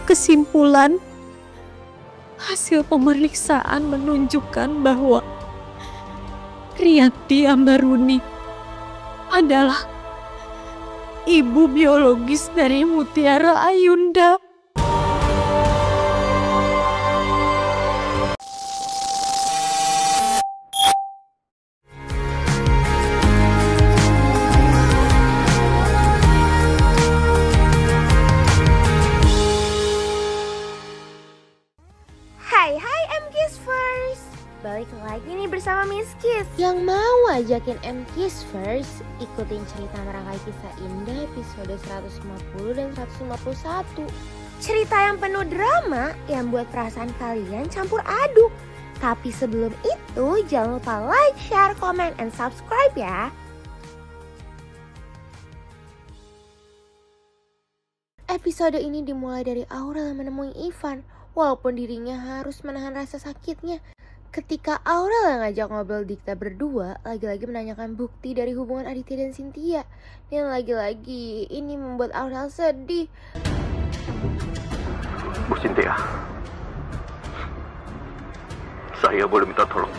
kesimpulan, hasil pemeriksaan menunjukkan bahwa Rianti Ambaruni adalah ibu biologis dari Mutiara Ayunda. Hai MKiss First, balik lagi nih bersama Miss Kiss yang mau ajakin MKiss First ikutin cerita merangkai kisah indah episode 150 dan 151. Cerita yang penuh drama yang buat perasaan kalian campur aduk. Tapi sebelum itu jangan lupa like, share, comment, and subscribe ya. Episode ini dimulai dari Aurel yang menemui Ivan. Walaupun dirinya harus menahan rasa sakitnya ketika Aurel yang ngajak ngobrol Dikta berdua lagi-lagi menanyakan bukti dari hubungan Aditya dan Cynthia. Dan lagi-lagi ini membuat Aurel sedih. Bu Cynthia, saya boleh minta tolong?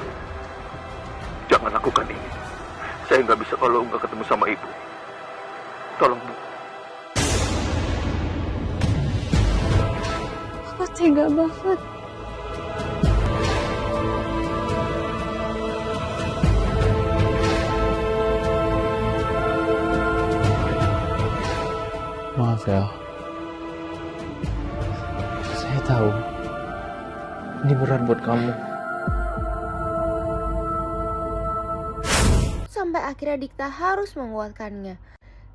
Jangan lakukan ini. Saya nggak bisa kalau nggak ketemu sama ibu. Tolong Bu. Aku tega banget. Maaf ya, saya tahu ini berat buat kamu. Sampai akhirnya Dikta harus menguatkannya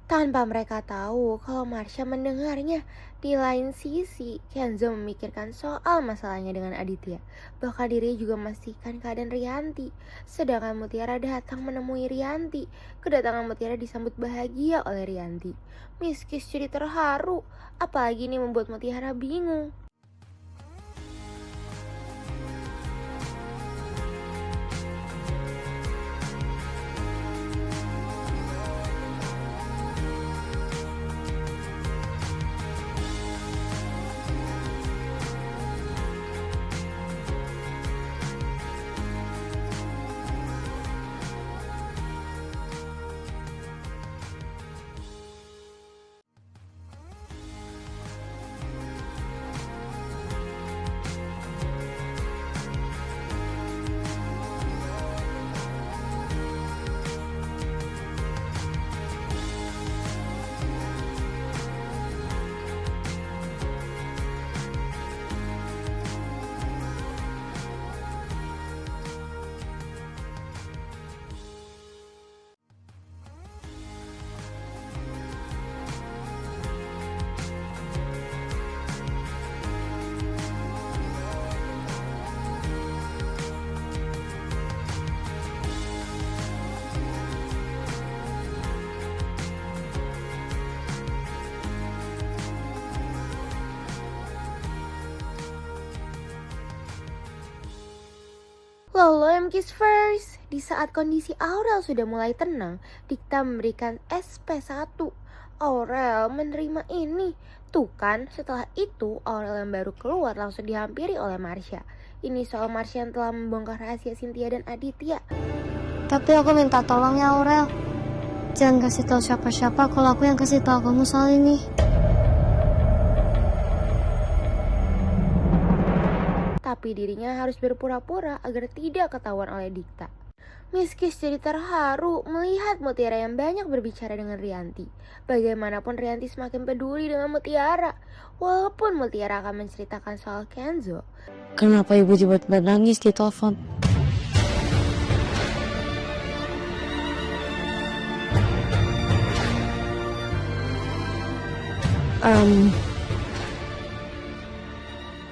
tanpa mereka tahu kalau Marsha mendengarnya. Di lain sisi, Kenzo memikirkan soal masalahnya dengan Aditya. Bahkan dirinya juga memastikan keadaan Rianti. Sedangkan Mutiara datang menemui Rianti. Kedatangan Mutiara disambut bahagia oleh Rianti. Miss Kiss jadi terharu, apalagi ini membuat Mutiara bingung. Lolo MKiss First. Di saat kondisi Aurel sudah mulai tenang, Dikta memberikan SP1. Aurel menerima ini. Tuh kan, setelah itu Aurel yang baru keluar langsung dihampiri oleh Marsha. Ini soal Marsha yang telah membongkar rahasia Cynthia dan Aditya. Tapi aku minta tolong ya Aurel, jangan kasih tahu siapa-siapa kalau aku yang kasih tahu kamu soal ini. Tapi dirinya harus berpura-pura agar tidak ketahuan oleh Dikta. Miss Kiss jadi terharu melihat Mutiara yang banyak berbicara dengan Rianti. Bagaimanapun Rianti semakin peduli dengan Mutiara. Walaupun Mutiara akan menceritakan soal Kenzo. Kenapa ibu tiba-tiba nangis di telepon?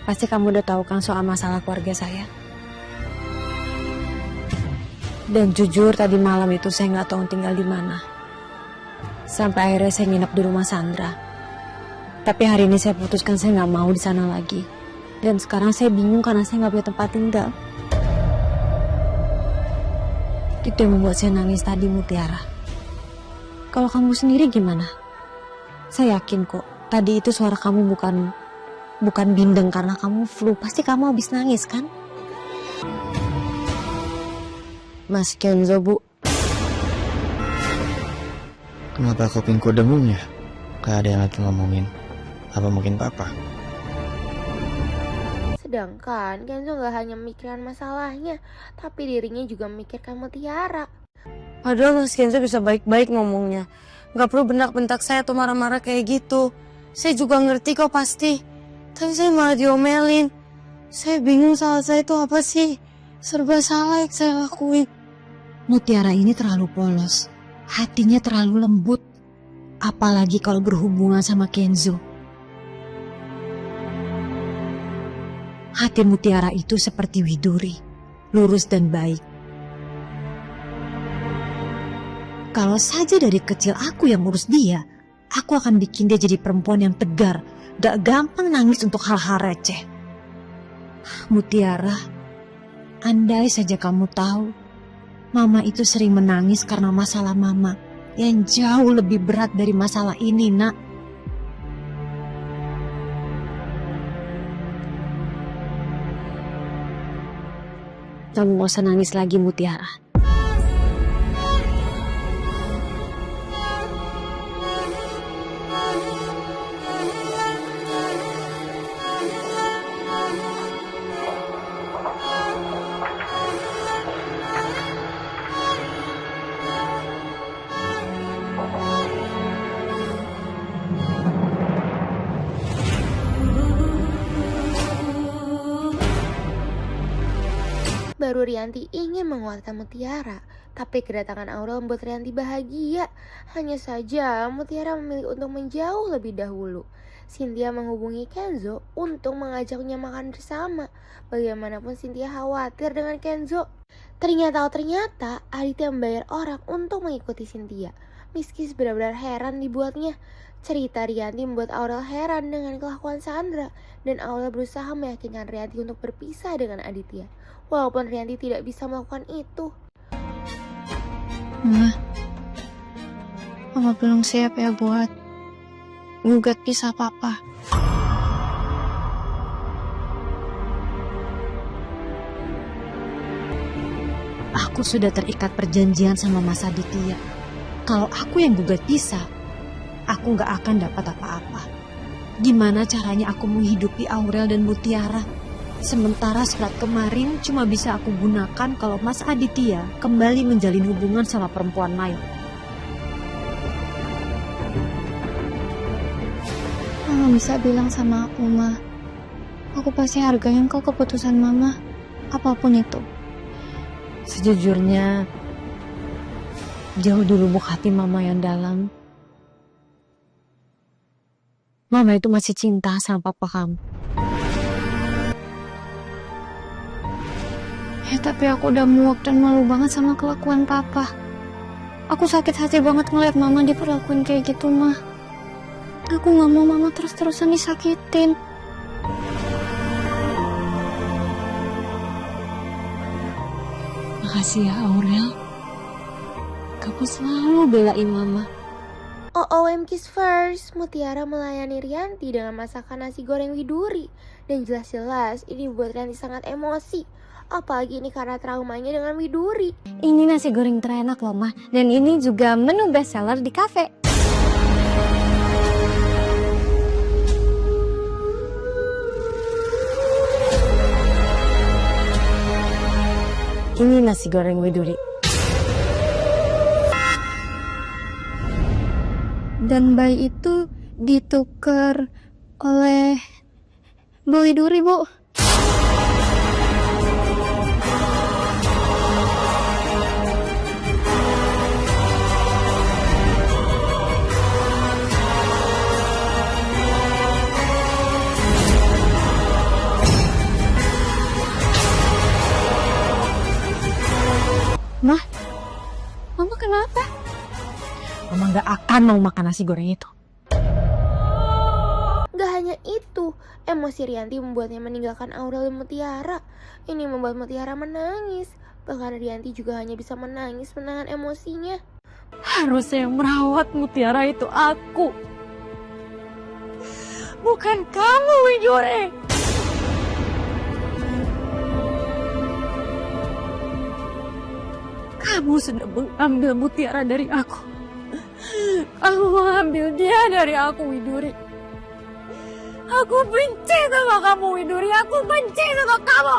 Pasti kamu udah tahu kan soal masalah keluarga saya. Dan jujur tadi malam itu saya nggak tahu tinggal di mana. Sampai akhirnya saya nginep di rumah Sandra. Tapi hari ini saya putuskan saya nggak mau di sana lagi. Dan sekarang saya bingung karena saya nggak punya tempat tinggal. Itu yang membuat saya nangis tadi, Mutiara. Kalau kamu sendiri gimana? Saya yakin kok, tadi itu suara kamu bukan bindeng karena kamu flu. Pasti kamu habis nangis kan? Mas Kenzo, Bu. Kenapa kupingku dengung ya? Gak ada yang lagi ngomongin. Apa mungkin papa? Sedangkan Kenzo gak hanya memikirkan masalahnya, tapi dirinya juga memikirkan Mutiara. Padahal Mas Kenzo bisa baik-baik ngomongnya. Gak perlu bentak-bentak saya atau marah-marah kayak gitu. Saya juga ngerti kok pasti. Tapi saya malah diomelin. Saya bingung salah saya itu apa sih? Serba salah yang saya lakuin. Mutiara ini terlalu polos. Hatinya terlalu lembut. Apalagi kalau berhubungan sama Kenzo. Hati Mutiara itu seperti widuri, lurus dan baik. Kalau saja dari kecil aku yang ngurus dia, aku akan bikin dia jadi perempuan yang tegar, gak gampang nangis untuk hal-hal receh. Mutiara, andai saja kamu tahu, Mama itu sering menangis karena masalah Mama yang jauh lebih berat dari masalah ini, Nak. Kamu gak usah nangis lagi, Mutiara. Baru Rianti ingin menguatkan Mutiara, tapi kedatangan Aurel membuat Rianti bahagia. Hanya saja Mutiara memilih untuk menjauh lebih dahulu. Cynthia menghubungi Kenzo untuk mengajaknya makan bersama. Bagaimanapun Cynthia khawatir dengan Kenzo. Ternyata Aditya membayar orang untuk mengikuti Cynthia. Meski benar-benar heran dibuatnya. Cerita Rianti membuat Aurel heran dengan kelakuan Sandra, dan Aurel berusaha meyakinkan Rianti untuk berpisah dengan Aditya. Walaupun Rianti tidak bisa melakukan itu. Mama belum siap ya buat gugat pisah papa. Aku sudah terikat perjanjian sama Mas Aditya. Kalau aku yang gugat pisah, aku gak akan dapat apa-apa. Gimana caranya aku menghidupi Aurel dan Mutiara? Sementara surat kemarin cuma bisa aku gunakan kalau Mas Aditya kembali menjalin hubungan sama perempuan lain. Mama bisa bilang sama aku, Ma. Aku pasti hargain kok keputusan Mama, apapun itu. Sejujurnya, jauh di lubuk hati Mama yang dalam, Mama itu masih cinta sama papa kamu. Ya tapi aku udah muak dan malu banget sama kelakuan papa. Aku sakit hati banget ngeliat Mama diperlakuin kayak gitu, Ma. Aku gak mau Mama terus-terusan disakitin. Makasih ya Aurel. Kamu selalu belain Mama. OOM Kiss First, Mutiara melayani Rianti dengan masakan nasi goreng widuri. Dan jelas-jelas ini membuat Rianti sangat emosi. Apalagi ini karena traumanya dengan widuri. Ini nasi goreng terenak loh, Ma. Dan ini juga menu bestseller di kafe. Ini nasi goreng widuri. Dan bayi itu ditukar oleh Bu Widuri, Bu. Mama kenapa? Mama gak akan mau makan nasi goreng itu. Gak hanya itu, emosi Rianti membuatnya meninggalkan Aurel dan Mutiara. Ini membuat Mutiara menangis. Bahkan Rianti juga hanya bisa menangis menahan emosinya. Harusnya yang merawat Mutiara itu aku. Bukan kamu, Widuri. Kamu sudah mengambil mutiara dari aku. Kamu mengambil dia dari aku, Widuri. Aku benci sama kamu, Widuri. Aku benci sama kamu.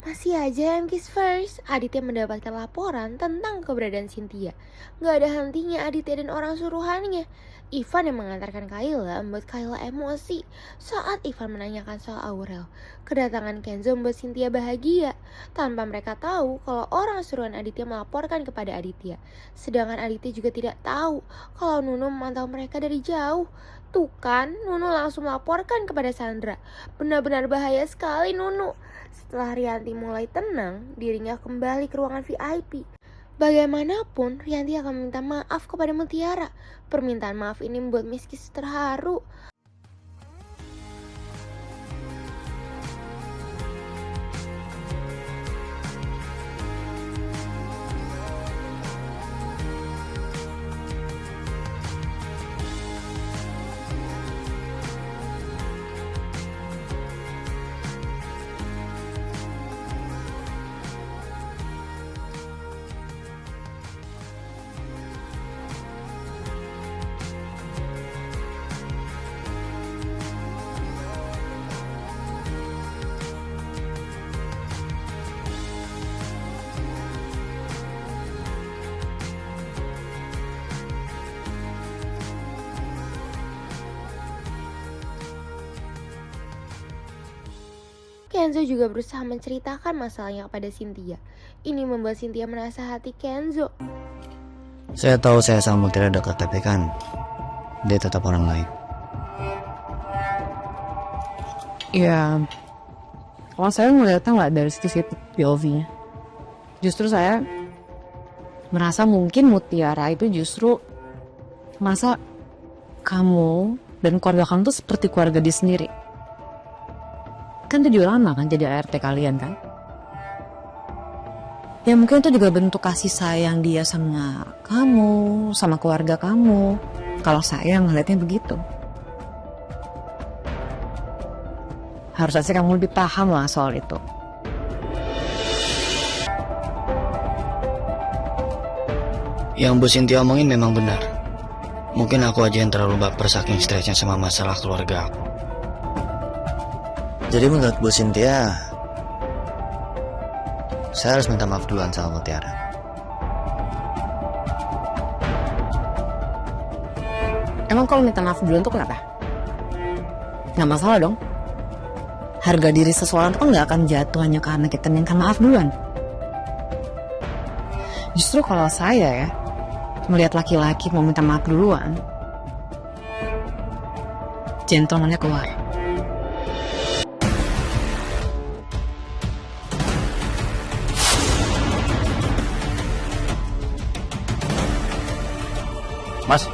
Masih aja MK's First, Aditya mendapatkan laporan tentang keberadaan Cynthia. Gak ada hentinya Aditya dan orang suruhannya. Ivan yang mengantarkan Kayla membuat Kayla emosi saat Ivan menanyakan soal Aurel. Kedatangan Kenzo membuat Cynthia bahagia tanpa mereka tahu kalau orang suruhan Aditya melaporkan kepada Aditya. Sedangkan Aditya juga tidak tahu kalau Nunu memantau mereka dari jauh. Tuh kan, Nunu langsung melaporkan kepada Sandra. Benar-benar bahaya sekali Nunu. Setelah Rianti mulai tenang, dirinya kembali ke ruangan VIP. Bagaimanapun, Rianti akan meminta maaf kepada Mutiara. Permintaan maaf ini membuat Miss Kiss terharu. Kenzo juga berusaha menceritakan masalahnya kepada Cynthia. Ini membuat Cynthia merasa hati Kenzo. Saya tahu saya sama Mutiara dekat, tapi kan dia tetap orang lain. Ya, kalau saya melihatnya nggak dari situ POV-nya. Justru saya merasa mungkin Mutiara itu justru merasa kamu dan keluarga kamu tuh seperti keluarga dia sendiri. Kan itu juga lama kan jadi ART kalian kan? Ya mungkin itu juga bentuk kasih sayang dia sama kamu, sama keluarga kamu. Kalau saya ngeliatnya begitu. Harusnya sih kamu lebih paham lah soal itu. Yang Bu Cynthia omongin memang benar. Mungkin aku aja yang terlalu baper saking stresnya sama masalah keluarga aku. Jadi menurut Bu Cynthia, saya harus minta maaf duluan sama Mutiara. Emang kalau minta maaf duluan tuh kenapa? Nggak masalah dong. Harga diri seseorang tuh kan nggak akan jatuh hanya karena kita minta maaf duluan. Justru kalau saya ya, melihat laki-laki mau minta maaf duluan, gentleman-nya keluar. Mas,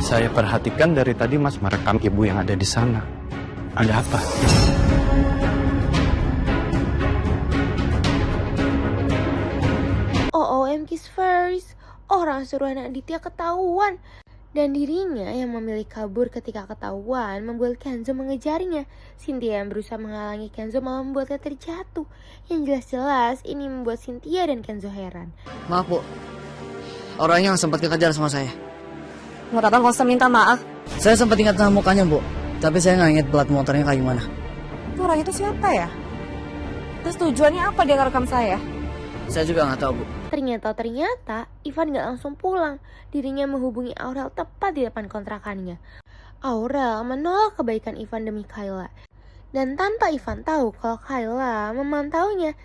saya perhatikan dari tadi Mas merekam ibu yang ada di sana. Ada apa? OMG's First, orang suruhan Aditya ketahuan. Dan dirinya yang memilih kabur ketika ketahuan membuat Kenzo mengejarnya. Cynthia yang berusaha menghalangi Kenzo malah membuatnya terjatuh. Yang jelas-jelas ini membuat Cynthia dan Kenzo heran. Maaf Bu, orangnya yang sempat dikejar sama saya. Mau datang gak usah minta maaf. Saya sempat ingat sama mukanya Bu, tapi saya nggak ingat plat motornya kayak gimana. Itu orang itu siapa ya? Terus tujuannya apa dia ngerekam saya? Saya juga nggak tahu Bu. Ternyata Ivan gak langsung pulang. Dirinya menghubungi Aurel tepat di depan kontrakannya. Aurel menolak kebaikan Ivan demi Kayla. Dan tanpa Ivan tahu kalau Kayla memantaunya.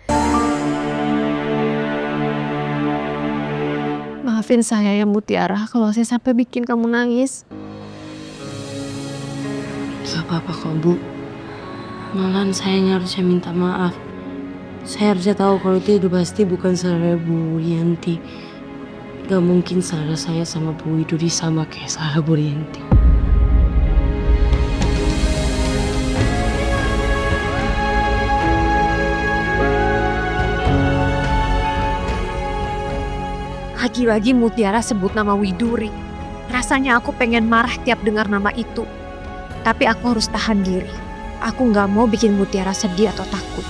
Maafin saya ya Mutiara kalau saya sampai bikin kamu nangis. Gak apa-apa kok Bu. Malahan saya yang harusnya minta maaf. Saya harusnya tahu kalau itu udah pasti bukan salah Bu Rianti. Gak mungkin salah saya sama Bu Widuri sama kayak salah Bu Rianti. Lagi-lagi Mutiara sebut nama Widuri. Rasanya aku pengen marah tiap dengar nama itu. Tapi aku harus tahan diri. Aku nggak mau bikin Mutiara sedih atau takut.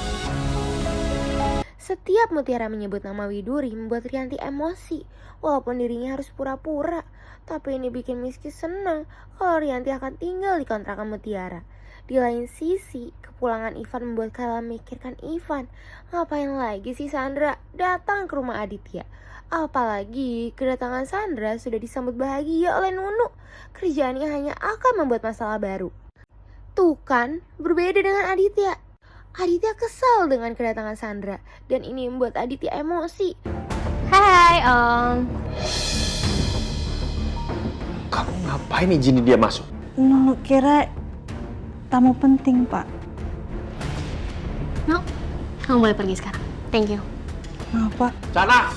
Setiap Mutiara menyebut nama Widuri membuat Rianti emosi. Walaupun dirinya harus pura-pura. Tapi ini bikin Miski senang kalau Rianti akan tinggal di kontrakan Mutiara. Di lain sisi, kepulangan Ivan membuat Kayla memikirkan Ivan. Ngapain lagi sih Sandra datang ke rumah Aditya? Apalagi kedatangan Sandra sudah disambut bahagia oleh Nunu. Kerjaannya hanya akan membuat masalah baru. Tuh kan, berbeda dengan Aditya. Aditya kesal dengan kedatangan Sandra. Dan ini membuat Aditya emosi. Hai Kamu ngapain izinin dia masuk? Nunu kira tamu penting, Pak. No, kamu boleh pergi sekarang. Thank you. Maaf, Pak. Sana!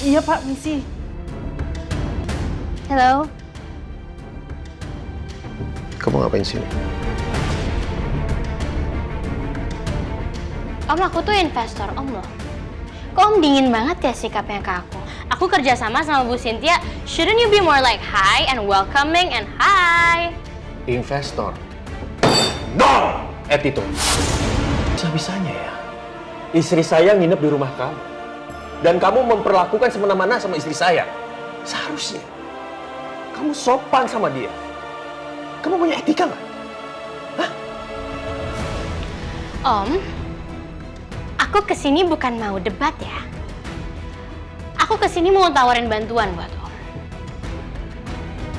Iya, Pak, misi. Hello. Kamu ngapain sini? Om, aku tuh investor Om loh. Kok Om dingin banget ya sikapnya ke aku? Aku kerja sama Bu Cynthia. Shouldn't you be more like hi and welcoming and hi? Investor? No! Attitude. Bisa-bisanya ya. Istri saya nginep di rumah kamu. Dan kamu memperlakukan semena-mena sama istri saya. Seharusnya kamu sopan sama dia. Kamu punya etika nggak? Hah? Om, aku kesini bukan mau debat ya. Aku kesini mau tawarin bantuan buat Om.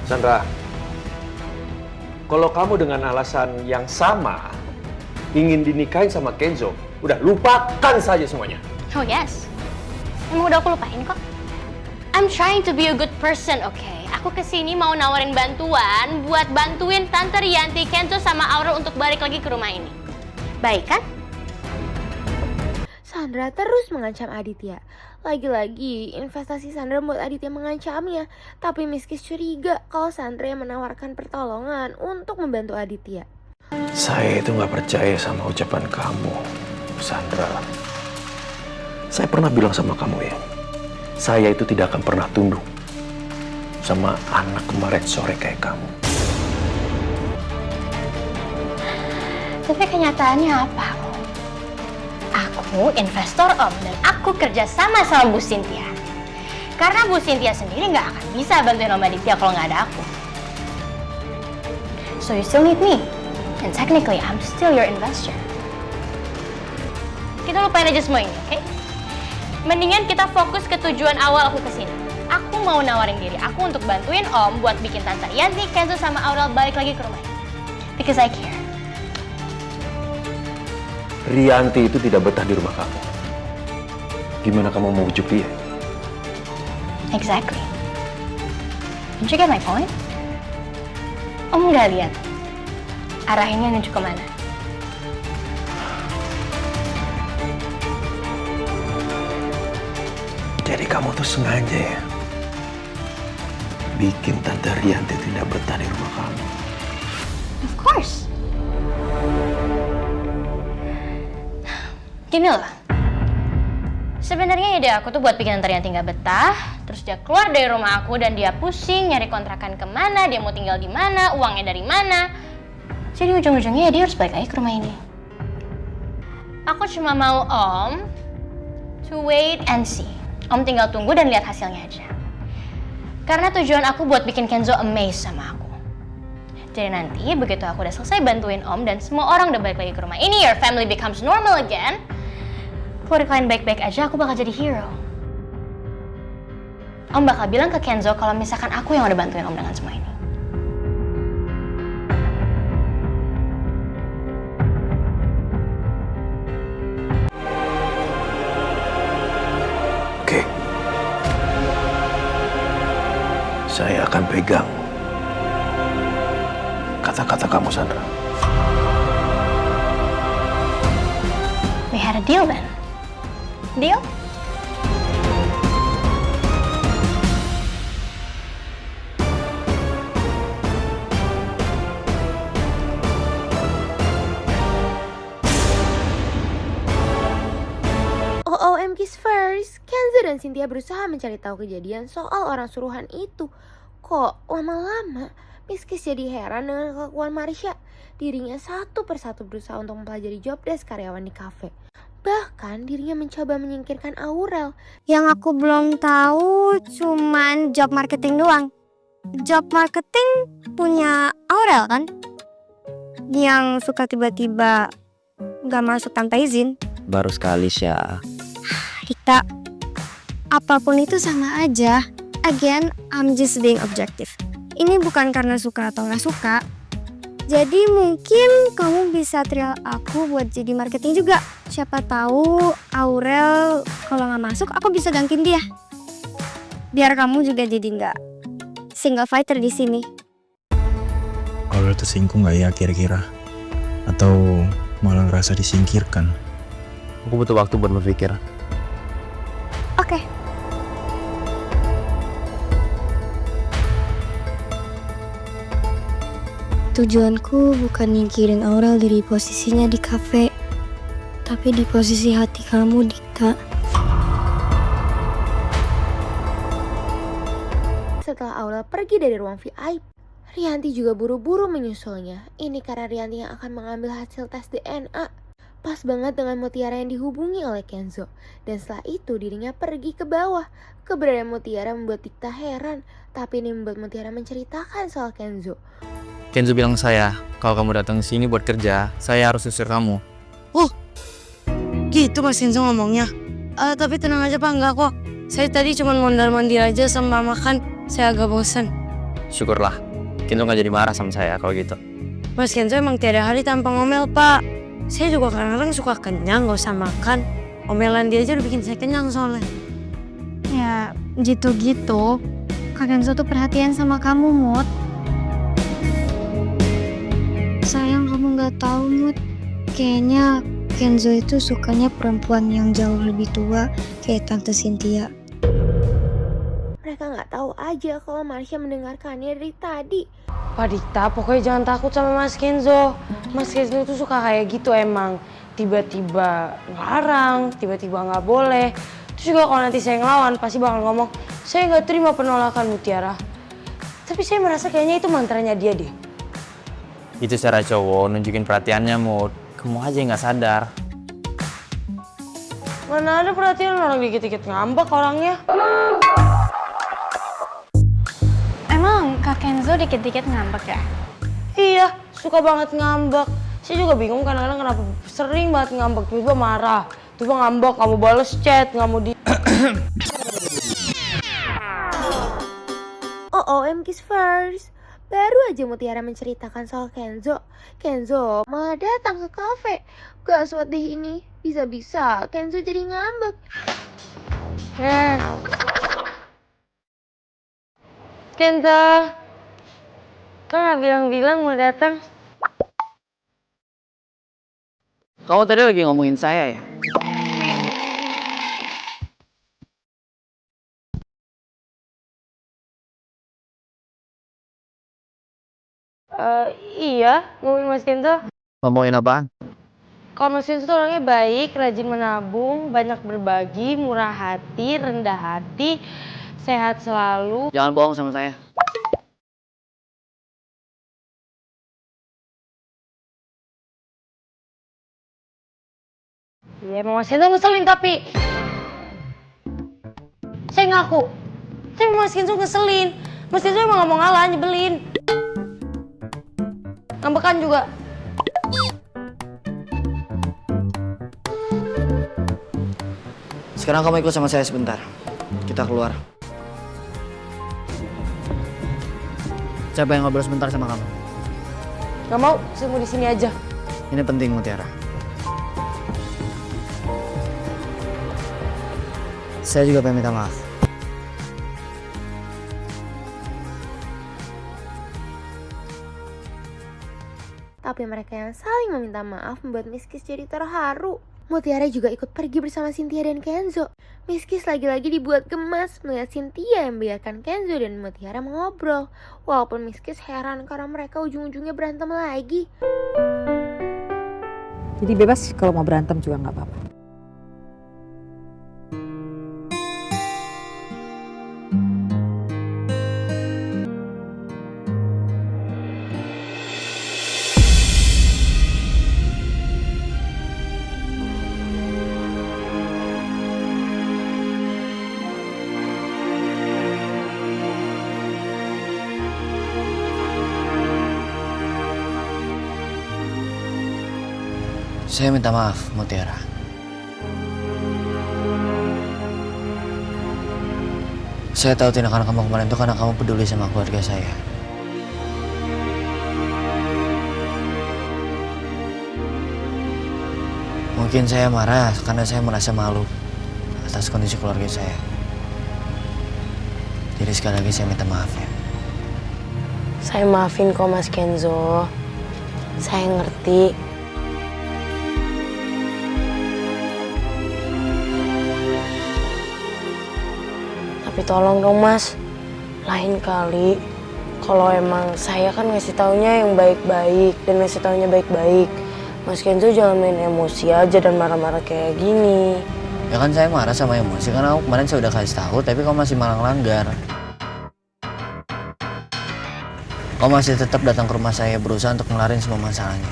Sandra, kalau kamu dengan alasan yang sama ingin dinikahin sama Kenzo, udah lupakan saja semuanya. Oh yes, emang udah aku lupain kok. I'm trying to be a good person, okay? Aku kesini mau nawarin bantuan buat bantuin Tante Rianti, Kenzo, sama Aurel untuk balik lagi ke rumah ini. Baik kan? Sandra terus mengancam Aditya. Lagi-lagi investasi Sandra membuat Aditya mengancamnya. Tapi Miski curiga kalau Sandra yang menawarkan pertolongan untuk membantu Aditya. Saya itu nggak percaya sama ucapan kamu, Sandra. Saya pernah bilang sama kamu ya, saya itu tidak akan pernah tunduk sama anak kemarin sore kayak kamu. Tapi kenyataannya apa? Aku investor Om dan aku kerja sama Bu Cynthia. Karena Bu Cynthia sendiri nggak akan bisa bantuin Om Aditya kalau nggak ada aku. So you still need me. And technically I'm still your investor. Kita lupain aja semua ini, oke? Mendingan kita fokus ke tujuan awal aku kesini. Aku mau nawarin diri aku untuk bantuin Om buat bikin Tante Rianti, Kenzo, sama Aurel balik lagi ke rumah ini. Because I care. Rianti itu tidak betah di rumah kamu. Gimana kamu mau bujuk dia? Exactly. Did you get my point? Om nggak lihat arahinnya menuju kemana? Jadi kamu tuh sengaja ya bikin Tante Rianti tidak betah di rumah kamu. Of course. Gini loh. Sebenarnya ide aku tuh buat bikin Tante Rianti nggak betah, terus dia keluar dari rumah aku dan dia pusing nyari kontrakan kemana, dia mau tinggal di mana, uangnya dari mana. Jadi ujung-ujungnya dia harus balik lagi ke rumah ini. Aku cuma mau Om to wait and see. Om tinggal tunggu dan lihat hasilnya aja. Karena tujuan aku buat bikin Kenzo amazed sama aku. Jadi nanti begitu aku udah selesai bantuin Om dan semua orang udah balik lagi ke rumah ini, your family becomes normal again. Keluarga kalian baik-baik aja, aku bakal jadi hero. Om bakal bilang ke Kenzo kalau misalkan aku yang udah bantuin Om dengan semua ini. Oke. Saya akan pegang kata-kata kamu, Sandra. We had a deal then. Deal? OMG's first, Kenzo dan Cynthia berusaha mencari tahu kejadian soal orang suruhan itu. Kok lama-lama Miskis jadi heran dengan kelakuan Marsha. Dirinya satu persatu berusaha untuk mempelajari job desk karyawan di kafe. Bahkan dirinya mencoba menyingkirkan Aurel. Yang aku belum tahu cuman job marketing doang. Job marketing punya Aurel kan? Yang suka tiba-tiba gak masuk tanpa izin. Baru sekali, Syah. Rita, apapun itu sama aja. Again, I'm just being objective. Ini bukan karena suka atau gak suka. Jadi mungkin kamu bisa trial aku buat jadi marketing juga. Siapa tahu Aurel kalau gak masuk aku bisa gantiin dia. Biar kamu juga jadi gak single fighter di sini. Aurel tersinggung gak ya kira-kira? Atau malah ngerasa disingkirkan? Aku butuh waktu buat berpikir. Oke. Tujuanku bukan nyingkirin Aurel dari posisinya di kafe, tapi di posisi hati kamu, Dika. Setelah Aurel pergi dari ruang VIP, Rianti juga buru-buru menyusulnya. Ini karena Rianti yang akan mengambil hasil tes DNA. Pas banget dengan Mutiara yang dihubungi oleh Kenzo. Dan setelah itu dirinya pergi ke bawah. Keberadaan Mutiara membuat Dika heran, tapi ini membuat Mutiara menceritakan soal Kenzo. Kenzo bilang saya, kalau kamu datang sini buat kerja, saya harus usir kamu. Gitu Mas Kenzo ngomongnya. Tapi tenang aja Pak, enggak kok. Saya tadi cuma mondar-mandir aja sama makan. Saya agak bosan. Syukurlah, Kenzo gak jadi marah sama saya kalau gitu. Mas Kenzo emang tiada hari tanpa ngomel Pak. Saya juga kadang-kadang suka kenyang gak usah makan. Omelan dia aja udah bikin saya kenyang soalnya. Ya gitu-gitu. Kak Kenzo tuh perhatian sama kamu, Mut. Sayang kamu gak tahu, Mut. Kayaknya Kenzo itu sukanya perempuan yang jauh lebih tua kayak Tante Cynthia. Mereka nggak tahu aja kalau Marsha mendengarkannya dari tadi. Pak Dikta, pokoknya jangan takut sama Mas Kenzo. Mas Kenzo tuh suka kayak gitu emang. Tiba-tiba ngelarang, tiba-tiba nggak boleh. Terus juga kalau nanti saya ngelawan, pasti bakal ngomong, saya nggak terima penolakan Mutiara. Tapi saya merasa kayaknya itu mantranya dia deh. Itu cara cowok nunjukin perhatiannya, Mut. Kamu aja yang gak sadar. Mana ada perhatian orang dikit-dikit ngambek orangnya. Emang Kak Kenzo dikit-dikit ngambek ya? Iya, suka banget ngambek. Saya juga bingung kadang-kadang kenapa sering banget ngambek. Tiba-tiba marah, tiba ngambek, nggak mau bales chat, nggak mau di... OM Kiss First. Baru aja Mutiara menceritakan soal Kenzo. Kenzo malah datang ke kafe. Gak sedih ini. Bisa-bisa Kenzo jadi ngambek. Kenzo, kok nggak bilang-bilang mau datang? Kamu tadi lagi ngomongin saya ya? Iya, ngomongin Mas Kenzo. Ngomongin apaan? Kalau Mas Kenzo tuh orangnya baik, rajin menabung, banyak berbagi, murah hati, rendah hati, sehat selalu. Jangan bohong sama saya. Iya, emang Mas Kenzo ngeselin tapi. Saya ngaku. Tapi Mas Kenzo ngeselin. Mas Kenzo emang gak mau ngalah, nyebelin. Ngambekan juga. Sekarang kamu ikut sama saya sebentar. Kita keluar. Saya pengen ngobrol sebentar sama kamu. Gak mau, saya mau di sini aja. Ini penting, Mutiara. Saya juga pengen minta maaf. Tapi mereka yang saling meminta maaf membuat Miss Kiss jadi terharu. Mutiara juga ikut pergi bersama Cynthia dan Kenzo. Miss Kiss lagi-lagi dibuat gemas melihat Cynthia yang membiarkan Kenzo dan Mutiara mengobrol. Walaupun Miss Kiss heran karena mereka ujung-ujungnya berantem lagi. Jadi bebas kalau mau berantem juga nggak apa-apa. Saya minta maaf, Mutiara. Saya tahu tindakan kamu kemarin itu karena kamu peduli sama keluarga saya. Mungkin saya marah karena saya merasa malu atas kondisi keluarga saya. Jadi sekali lagi saya minta maaf ya. Saya maafin kok Mas Kenzo. Saya ngerti. Tapi tolong dong Mas, lain kali kalau emang saya kan ngasih taunya yang baik-baik dan ngasih taunya baik-baik, Mas Kenzo jangan main emosi aja dan marah-marah kayak gini. Ya kan saya marah sama emosi karena aku kemarin saya udah kasih tahu tapi kamu masih malah langgar. Kamu masih tetap datang ke rumah saya berusaha untuk ngelarin semua masalahnya.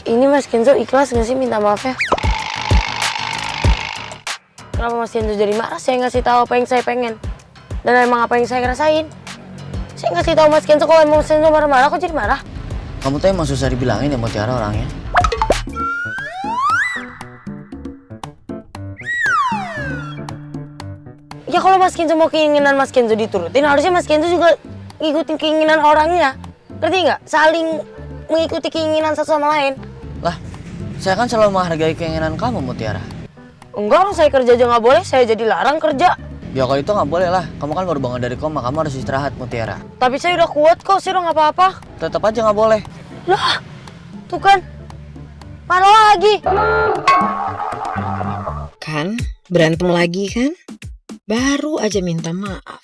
Ini Mas Kenzo ikhlas gak sih minta maaf ya? Kenapa Mas Kenzo jadi marah? Saya ngasih tahu apa yang saya pengen dan emang apa yang saya rasain. Saya ngasih tahu Mas Kenzo kalau emang Mas Kenzo marah-marah, kok jadi marah? Kamu tuh emang susah dibilangin ya Mutiara orangnya. Ya kalau Mas Kenzo mau keinginan Mas Kenzo diturutin, harusnya Mas Kenzo juga ngikutin keinginan orangnya. Ngerti nggak? Saling mengikuti keinginan satu sama lain. Lah, saya kan selalu menghargai keinginan kamu Mutiara. Enggak, orang saya kerja aja nggak boleh, saya jadi larang kerja. Ya kalau itu nggak boleh lah, kamu kan baru bangun dari koma, kamu harus istirahat Mutiara. Tapi saya udah kuat kok, saya udah nggak apa-apa. Tetap aja nggak boleh. Lah, tuh kan, marah lagi. Kan, berantem lagi kan? Baru aja minta maaf.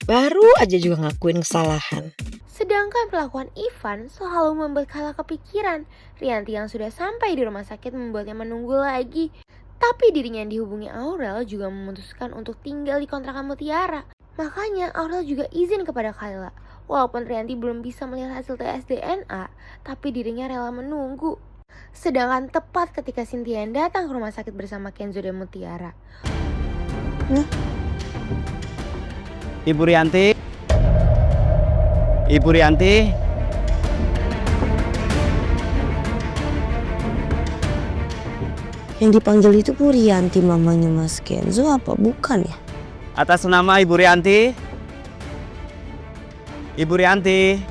Baru aja juga ngakuin kesalahan. Sedangkan perlakuan Ivan selalu membuat Kala kepikiran. Rianti yang sudah sampai di rumah sakit membuatnya menunggu lagi. Tapi dirinya yang dihubungi Aurel juga memutuskan untuk tinggal di kontrakan Mutiara. Makanya Aurel juga izin kepada Kayla. Walaupun Rianti belum bisa melihat hasil tes DNA, tapi dirinya rela menunggu. Sedangkan tepat ketika Cynthia datang ke rumah sakit bersama Kenzo dan Mutiara. Ibu Rianti. Ibu Rianti. Yang dipanggil itu Bu Rianti, mamanya Mas Kenzo apa bukan ya? Atas nama Ibu Rianti. Ibu Rianti.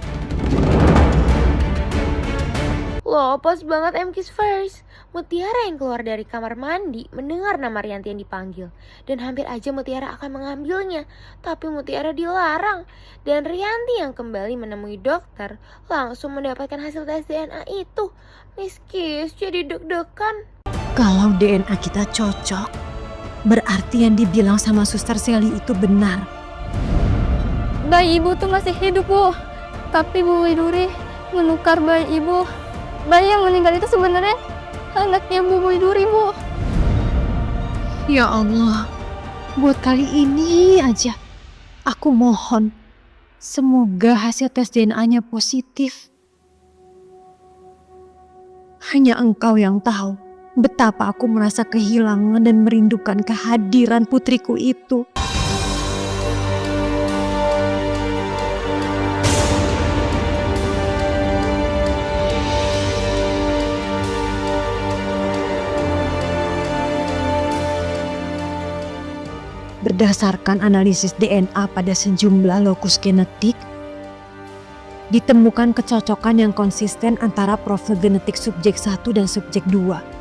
Loh, pas banget M-Kiss first. Mutiara yang keluar dari kamar mandi mendengar nama Rianti yang dipanggil. Dan hampir aja Mutiara akan mengambilnya. Tapi Mutiara dilarang. Dan Rianti yang kembali menemui dokter langsung mendapatkan hasil tes DNA itu. Miss Kiss jadi deg-degan. Kalau DNA kita cocok, berarti yang dibilang sama Suster Sally itu benar. Bayi ibu tuh masih hidup, Bu. Tapi Bu Widuri menukar bayi ibu. Bayi yang meninggal itu sebenarnya anaknya Bu Widuri, Bu. Ya Allah, buat kali ini aja, aku mohon, semoga hasil tes DNA-nya positif. Hanya Engkau yang tahu betapa aku merasa kehilangan dan merindukan kehadiran putriku itu. Berdasarkan analisis DNA pada sejumlah lokus genetik, ditemukan kecocokan yang konsisten antara profil genetik subjek 1 dan subjek 2.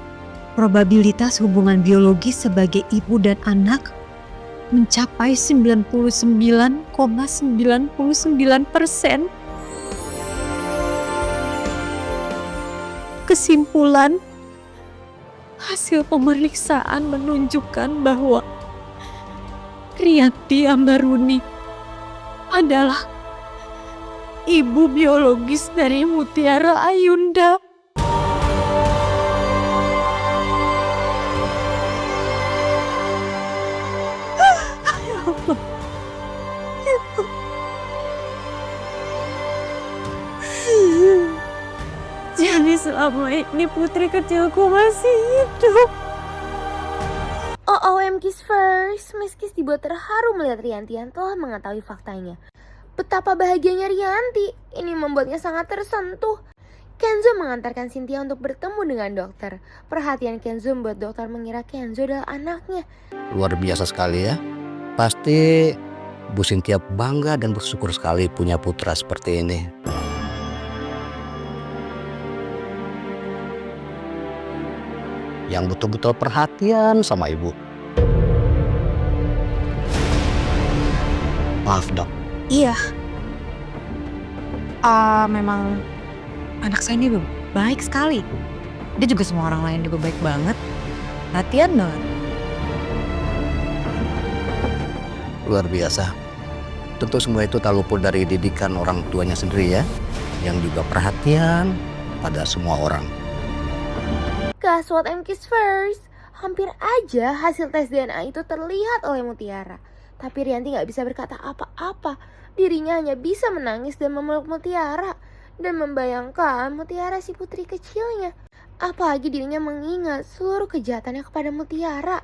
Probabilitas hubungan biologis sebagai ibu dan anak mencapai 99,99%. Kesimpulan, hasil pemeriksaan menunjukkan bahwa Rianti Ambaruni adalah ibu biologis dari Mutiara Ayunda. Ya Allah. Jadi selama ini putri kecilku masih hidup. M-Kiss first, Miss Kiss dibuat terharu melihat Rianti yang telah mengetahui faktanya. Betapa bahagianya Rianti, ini membuatnya sangat tersentuh. Kenzo mengantarkan Cynthia untuk bertemu dengan dokter. Perhatian Kenzo membuat dokter mengira Kenzo adalah anaknya. Luar biasa sekali ya. Pasti Bu Cynthia bangga dan bersyukur sekali punya putra seperti ini. Yang betul-betul perhatian sama ibu. Maaf dok. Iya. Memang anak saya ini baik sekali. Dia juga sama orang lain juga baik banget. Perhatian banget. Luar biasa. Tentu semua itu tak luput dari didikan orang tuanya sendiri ya. Yang juga perhatian pada semua orang. Gas what and kiss first. Hampir aja hasil tes DNA itu terlihat oleh Mutiara. Tapi Rianti gak bisa berkata apa-apa. Dirinya hanya bisa menangis dan memeluk Mutiara. Dan membayangkan Mutiara si putri kecilnya. Apalagi dirinya mengingat seluruh kejahatannya kepada Mutiara.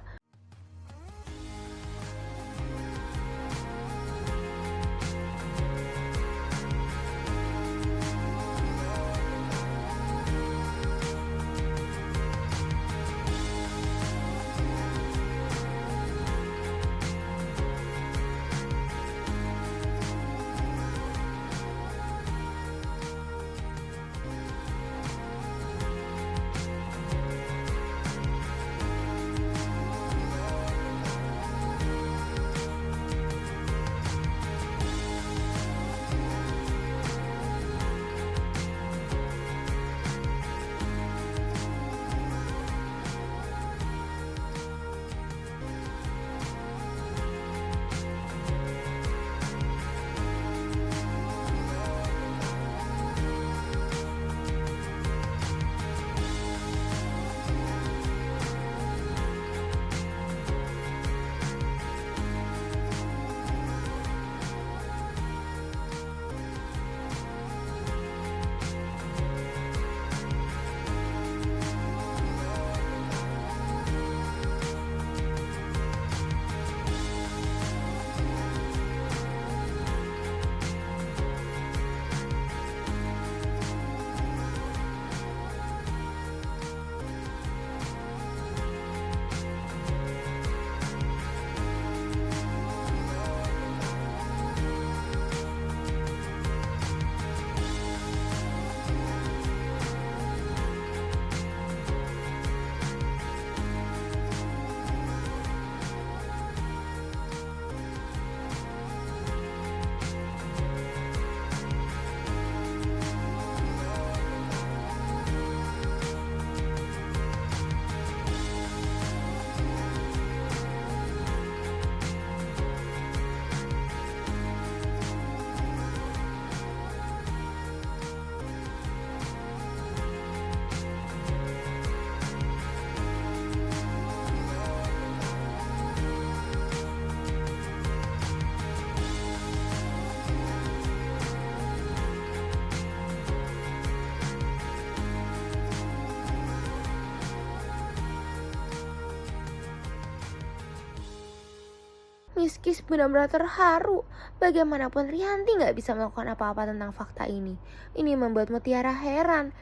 Miss Kiss benar-benar terharu. Bagaimanapun Rianti gak bisa melakukan apa-apa tentang fakta ini. Ini membuat Mutiara heran.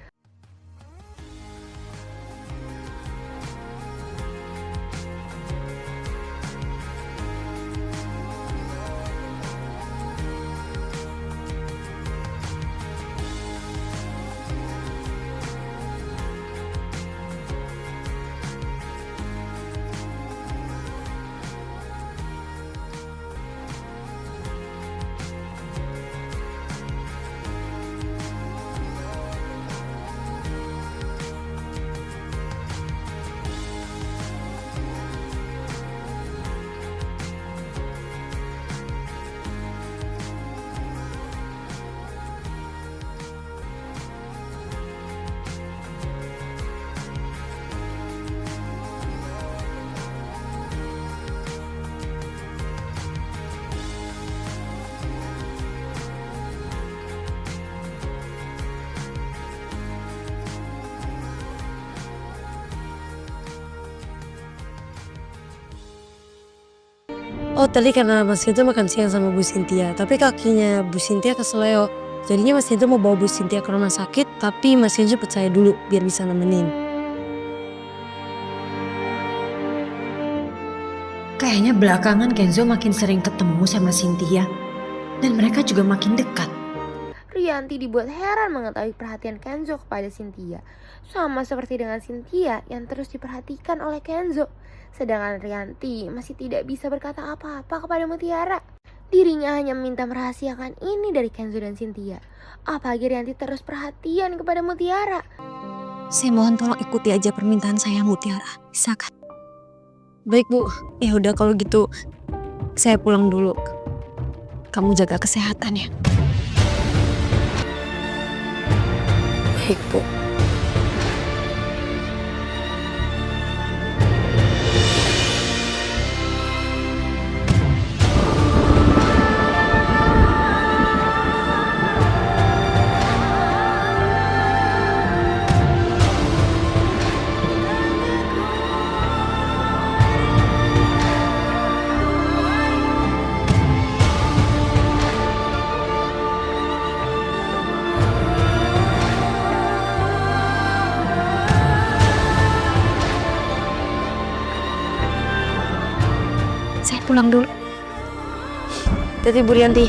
Oh tadi karena Mas Kenzo makan siang sama Bu Cynthia, tapi kakinya Bu Cynthia keseleo. Jadinya Mas Kenzo mau bawa Bu Cynthia ke rumah sakit, tapi Mas Kenzo percaya dulu biar bisa nemenin. Kayaknya belakangan Kenzo makin sering ketemu sama Cynthia. Dan mereka juga makin dekat. Rianti dibuat heran mengetahui perhatian Kenzo kepada Cynthia. Sama seperti dengan Cynthia yang terus diperhatikan oleh Kenzo. Sedangkan Rianti masih tidak bisa berkata apa-apa kepada Mutiara. Dirinya hanya meminta merahasiakan ini dari Kenzo dan Cynthia. Apalagi Rianti terus perhatian kepada Mutiara. Saya mohon tolong ikuti aja permintaan saya, Mutiara. Bisa kan? Baik Bu, Ya udah kalau gitu saya pulang dulu. Kamu jaga kesehatan ya. baik Bu. Saya pulang dulu. Tati Bu Rianti.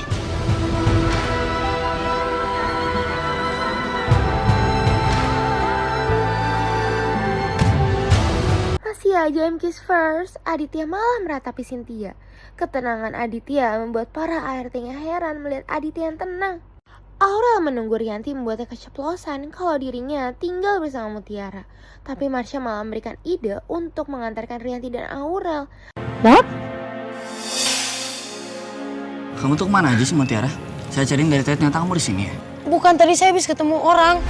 Masih aja kiss first, Aditya malah meratapi Cynthia. Ketenangan Aditya membuat para ART-nya heran melihat Aditya yang tenang. Aurel menunggu Rianti membuatnya keceplosan kalau dirinya tinggal bersama Mutiara. Tapi Marsha malah memberikan ide untuk mengantarkan Rianti dan Aurel. What? Kamu tuh kemana aja sih Mutiara? Saya cariin dari tadi ternyata kamu di sini ya. Bukan, tadi saya habis ketemu orang.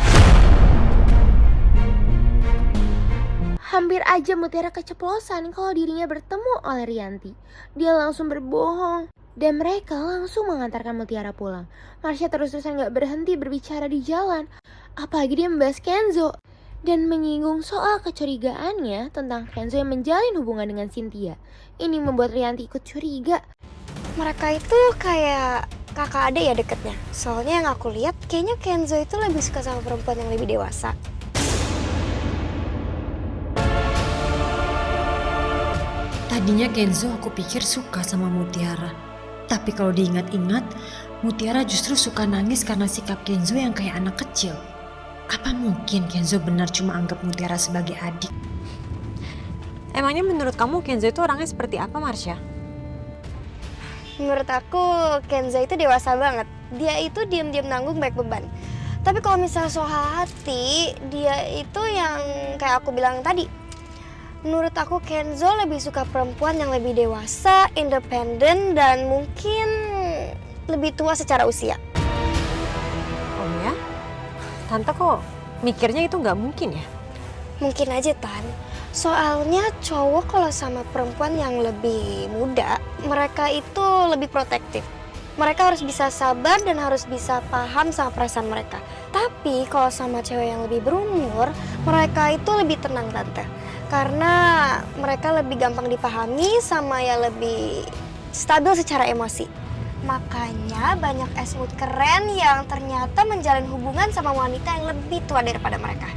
Hampir aja Mutiara keceplosan kalau dirinya bertemu oleh Rianti. Dia langsung berbohong. Dan mereka langsung mengantarkan Mutiara pulang. Marsha terus-terusan gak berhenti berbicara di jalan. Apalagi dia membahas Kenzo. Dan menyinggung soal kecurigaannya tentang Kenzo yang menjalin hubungan dengan Cynthia. Ini membuat Rianti ikut curiga. Mereka itu kayak kakak adik ya deketnya. Soalnya yang aku lihat kayaknya Kenzo itu lebih suka sama perempuan yang lebih dewasa. Tadinya Kenzo aku pikir suka sama Mutiara. Tapi kalau diingat-ingat, Mutiara justru suka nangis karena sikap Kenzo yang kayak anak kecil. Apa mungkin Kenzo benar cuma anggap Mutiara sebagai adik? Emangnya menurut kamu Kenzo itu orangnya seperti apa, Marsha? Menurut aku Kenzo itu dewasa banget. Dia itu diam-diam nanggung baik beban. Tapi kalau misalnya soal hati, dia itu yang kayak aku bilang tadi. Menurut aku Kenzo lebih suka perempuan yang lebih dewasa, independen, dan mungkin lebih tua secara usia. Oh ya? Tante kok mikirnya itu nggak mungkin ya? Mungkin aja, Tan. Soalnya cowok kalau sama perempuan yang lebih muda, mereka itu lebih protektif. Mereka harus bisa sabar dan harus bisa paham sama perasaan mereka. Tapi kalau sama cewek yang lebih berumur, mereka itu lebih tenang, Tante. Karena mereka lebih gampang dipahami sama ya lebih stabil secara emosi. Makanya banyak esmoot keren yang ternyata menjalin hubungan sama wanita yang lebih tua daripada mereka.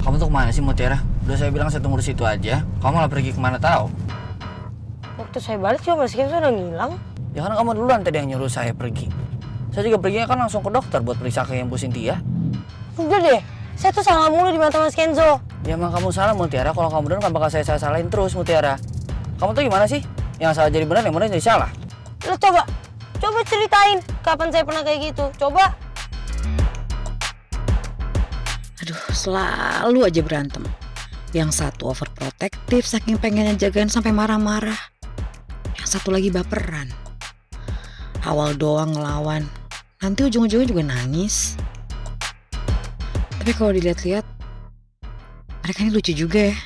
Kamu tuh kemana sih Mutiara? Udah saya bilang saya tunggu di situ aja. Kamu malah pergi kemana tahu? Waktu saya balik juga Mas Kenzo udah ngilang. Ya kan kamu duluan tadi yang nyuruh saya pergi. Saya juga perginya kan langsung ke dokter buat periksa ke yang Bu Cynthia. Udah deh, saya tuh salah mulu di mata Mas Kenzo. Ya emang kamu salah Mutiara, kalau kamu bener kan bakal saya salahin terus Mutiara. Kamu tuh gimana sih? Yang salah jadi benar, yang benar jadi salah. Lo coba ceritain kapan saya pernah kayak gitu, coba. Aduh, selalu aja berantem. Yang satu overprotective saking pengennya jagain sampai marah-marah. Yang satu lagi baperan. Awal doang ngelawan, nanti ujung-ujungnya juga nangis. Tapi kalau dilihat-lihat, mereka ini lucu juga ya.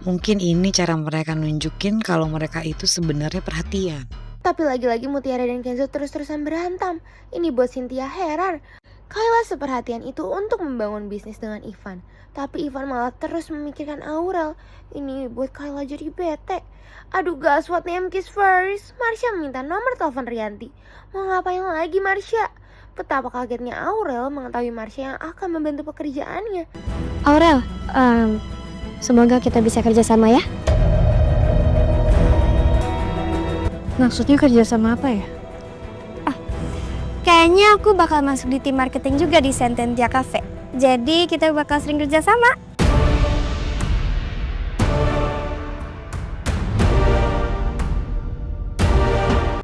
Mungkin ini cara mereka nunjukin kalau mereka itu sebenarnya perhatian. Tapi lagi-lagi Mutiara dan Kenzo terus-terusan berantem. Ini buat Cynthia heran. Kayla seperhatian itu untuk membangun bisnis dengan Ivan. Tapi Ivan malah terus memikirkan Aurel. Ini buat Kayla jadi bete. Aduh gaswat nih MK's first. Marsha meminta nomor telepon Rianti. Mau ngapain lagi Marsha? Betapa kagetnya Aurel mengetahui Marsha yang akan membantu pekerjaannya. Aurel, semoga kita bisa kerjasama ya. Maksudnya kerja sama apa ya? Kayaknya aku bakal masuk di tim marketing juga di Sententia Cafe. Jadi kita bakal sering kerjasama.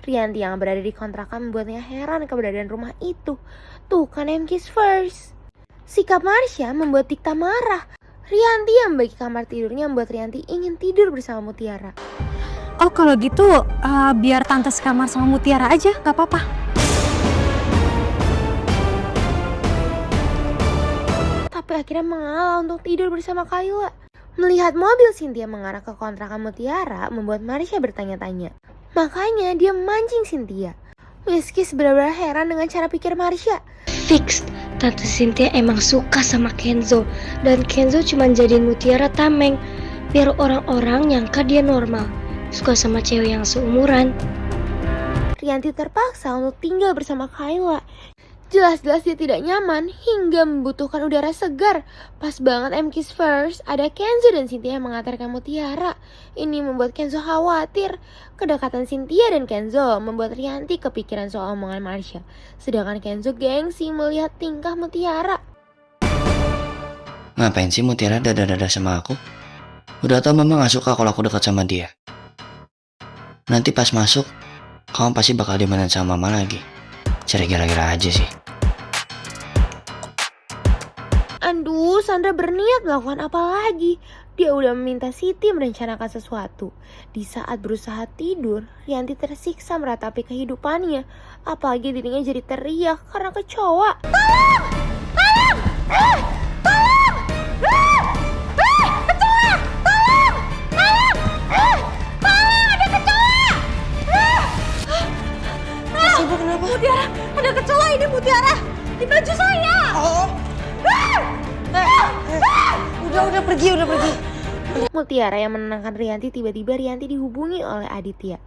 Rianti yang berada di kontrakan membuatnya heran keberadaan rumah itu. Tuh kan MK's first. Sikap Marsha membuat Dikta marah. Rianti yang membagi kamar tidurnya membuat Rianti ingin tidur bersama Mutiara. Oh kalau gitu biar tante sekamar sama Mutiara aja, gak apa-apa. Tapi akhirnya mengalah untuk tidur bersama Kayla. Melihat mobil Cynthia mengarah ke kontrakan Mutiara membuat Marsha bertanya-tanya. Makanya dia memancing Cynthia. Meski benar-benar heran dengan cara pikir Marsha. Fix, Tante Cynthia emang suka sama Kenzo. Dan Kenzo cuma jadiin Mutiara tameng. Biar orang-orang nyangka dia normal. Suka sama cewek yang seumuran. Rianti terpaksa untuk tinggal bersama Kayla. Jelas-jelas dia tidak nyaman hingga membutuhkan udara segar. Pas banget MK's first, ada Kenzo dan Cynthia yang mengantarkan Mutiara. Ini membuat Kenzo khawatir. Kedekatan Cynthia dan Kenzo membuat Rianti kepikiran soal omongan Marsha. Sedangkan Kenzo gengsi melihat tingkah Mutiara. Ngapain sih Mutiara dada-dada sama aku? Udah tau mama gak suka kalau aku dekat sama dia. Nanti pas masuk, kamu pasti bakal dimainin sama mama lagi. Cari gara-gara aja sih. Aduh, Sandra berniat melakukan apa lagi? Dia udah meminta Siti merencanakan sesuatu. Di saat berusaha tidur, Rianti tersiksa meratapi kehidupannya. Apalagi dirinya jadi teriak karena kecoa. Tolong! Tolong! Tolong! Tolong! Kecoa! Tolong! Tolong! Tolong! Ada kecoa! Ibu kenapa? Mutiara! Ada kecoa ini Mutiara! Di baju saya! Oh. Udah pergi. Mutiara yang menenangkan Rianti, tiba-tiba Rianti dihubungi oleh Aditya.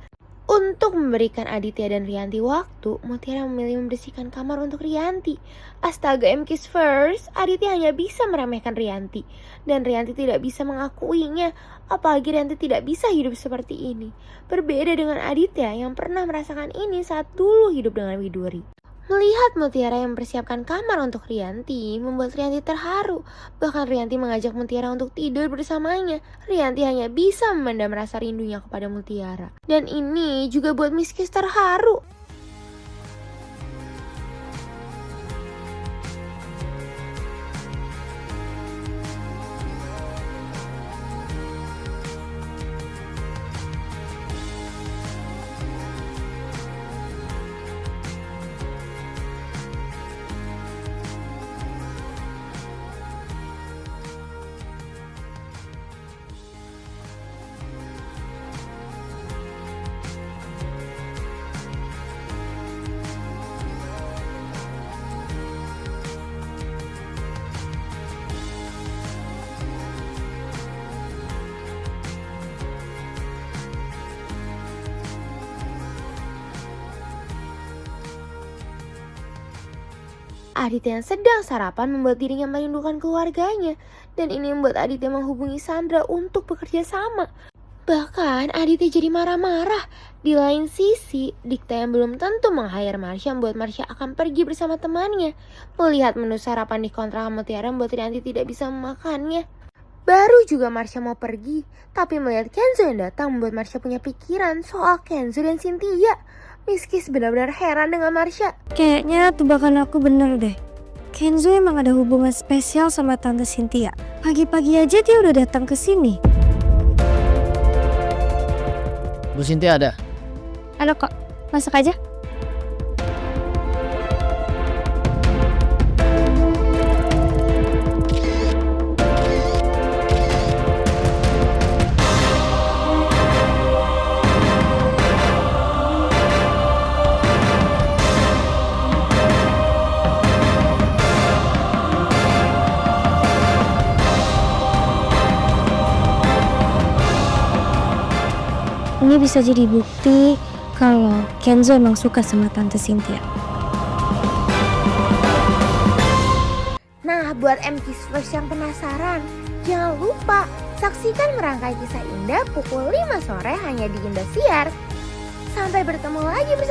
Untuk memberikan Aditya dan Rianti waktu, Mutiara memilih membersihkan kamar untuk Rianti. Astaga, MK's first, Aditya hanya bisa meremehkan Rianti. Dan Rianti tidak bisa mengakuinya, apalagi Rianti tidak bisa hidup seperti ini. Berbeda dengan Aditya yang pernah merasakan ini saat dulu hidup dengan Widuri. Melihat Mutiara yang mempersiapkan kamar untuk Rianti membuat Rianti terharu. Bahkan Rianti mengajak Mutiara untuk tidur bersamanya. Rianti hanya bisa memendam rasa rindunya kepada Mutiara. Dan ini juga buat Miss Kiss terharu. Aditya yang sedang sarapan membuat dirinya merindukan keluarganya. Dan ini membuat Aditya menghubungi Sandra untuk bekerja sama. Bahkan Aditya jadi marah-marah. Di lain sisi, Dikta yang belum tentu meng-hire Marsha membuat Marsha akan pergi bersama temannya. Melihat menu sarapan di kontrakan Mutiara membuat Rianti tidak bisa memakannya. Baru juga Marsha mau pergi, tapi melihat Kenzo yang datang membuat Marsha punya pikiran soal Kenzo dan Cynthia. Miss Kiss benar-benar heran dengan Marsha. Kayaknya tebakan aku bener deh. Kenzo emang ada hubungan spesial sama Tante Cynthia. Pagi-pagi aja dia udah datang ke sini. Bu Cynthia ada? Ada kok, masuk aja. Ini bisa jadi bukti kalau Kenzo emang suka sama Tante Cynthia. Nah, buat MTVers yang penasaran, jangan lupa saksikan merangkai kisah indah pukul 5 sore hanya di Indosiar. Sampai bertemu lagi bersama